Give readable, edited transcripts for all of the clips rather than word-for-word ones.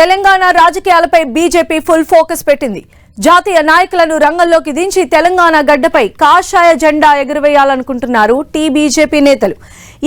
తెలంగాణ రాజకీయాలపై BJP full focus పెట్టింది. జాతీయ నాయకులను రంగంలోకి దించి తెలంగాణ గడ్డపై కాషాయ జెండా ఎగురవేయాలనుకుంటున్నారు బీజేపీ నేతలు.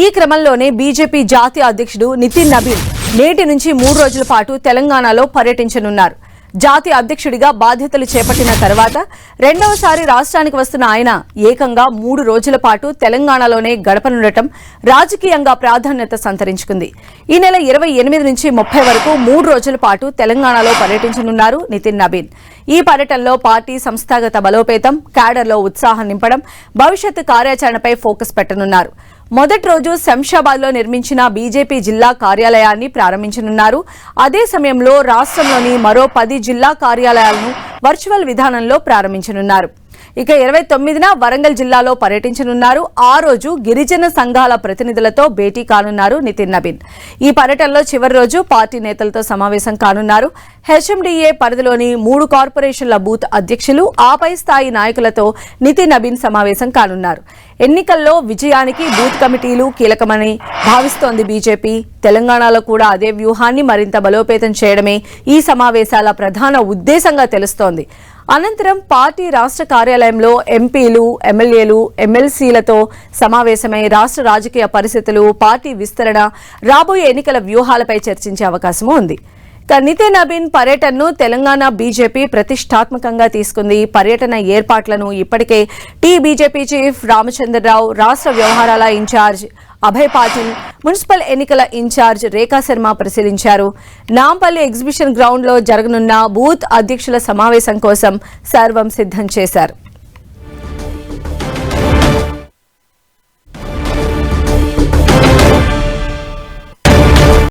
ఈ క్రమంలోనే బీజేపీ జాతీయ అధ్యక్షుడు నితిన్ నబీన్ నేటి నుంచి 3 రోజుల పాటు తెలంగాణలో పర్యటించనున్నారు. జాతీయ అధ్యక్షుడిగా బాధ్యతలు చేపట్టిన తర్వాత రెండవసారి రాష్ట్రానికి వస్తున్న ఆయన ఏకంగా 3 రోజుల పాటు తెలంగాణలోనే గడపనుండటం రాజకీయంగా ప్రాధాన్యత సంతరించుకుంది. ఈ నెల 28 నుంచి 30 వరకు 3 రోజుల పాటు తెలంగాణలో పర్యటించనున్నారు నితిన్ నబీన్. ఈ పర్యటనలో పార్టీ సంస్థాగత బలోపేతం, క్యాడర్లో ఉత్సాహం నింపడం, భవిష్యత్తు కార్యాచరణపై ఫోకస్ పెట్టనున్నారు. మొదటి రోజు శంషాబాద్లో నిర్మించిన బీజేపీ జిల్లా కార్యాలయాన్ని ప్రారంభించనున్నారు. అదే సమయంలో రాష్ట్రంలోని మరో 10 జిల్లా కార్యాలయాలను వర్చువల్ విధానంలో ప్రారంభించనున్నారు. ఇక 29న వరంగల్ జిల్లాలో పర్యటించనున్నారు. ఆ రోజు గిరిజన సంఘాల ప్రతినిధులతో భేటీ కానున్నారు నితిన్ నబీన్. ఈ పర్యటనలో చివరి రోజు పార్టీ నేతలతో సమావేశం కానున్నారు. హెచ్ఎండిఏ పరిధిలోని 3 కార్పొరేషన్ల బూత్ అధ్యక్షులు, ఆపై స్థాయి నాయకులతో నితిన్ నబీన్ సమావేశం కానున్నారు. ఎన్నికల్లో విజయానికి బూత్ కమిటీలు కీలకమని భావిస్తోంది బీజేపీ. తెలంగాణలో కూడా అదే వ్యూహాన్ని మరింత బలోపేతం చేయడమే ఈ సమావేశాల ప్రధాన ఉద్దేశంగా తెలుస్తోంది. అనంతరం పార్టీ రాష్ట్ర కార్యాలయంలో ఎంపీలు, ఎమ్మెల్యేలు, ఎమ్మెల్సీలతో సమావేశమై రాష్ట్ర రాజకీయ పరిస్థితులు, పార్టీ విస్తరణ, రాబోయే ఎన్నికల వ్యూహాలపై చర్చించే అవకాశం ఉంది. నితిన్ నబీన్ పర్యటనను తెలంగాణ బీజేపీ ప్రతిష్టాత్మకంగా తీసుకుంది. పర్యటన ఏర్పాట్లను ఇప్పటికే బీజేపీ చీఫ్ రామచంద్రరావు, రాష్ట్ర వ్యవహారాల ఇన్ఛార్జ్ అభయ్ పాటిల్, మున్సిపల్ ఎన్నికల ఇన్ఛార్జ్ రేఖా శర్మ పరిశీలించారు. నాంపల్లి ఎగ్జిబిషన్ గ్రౌండ్ లో జరగనున్న బూత్ అధ్యక్షుల సమావేశం కోసం సర్వం సిద్ధం చేశారు.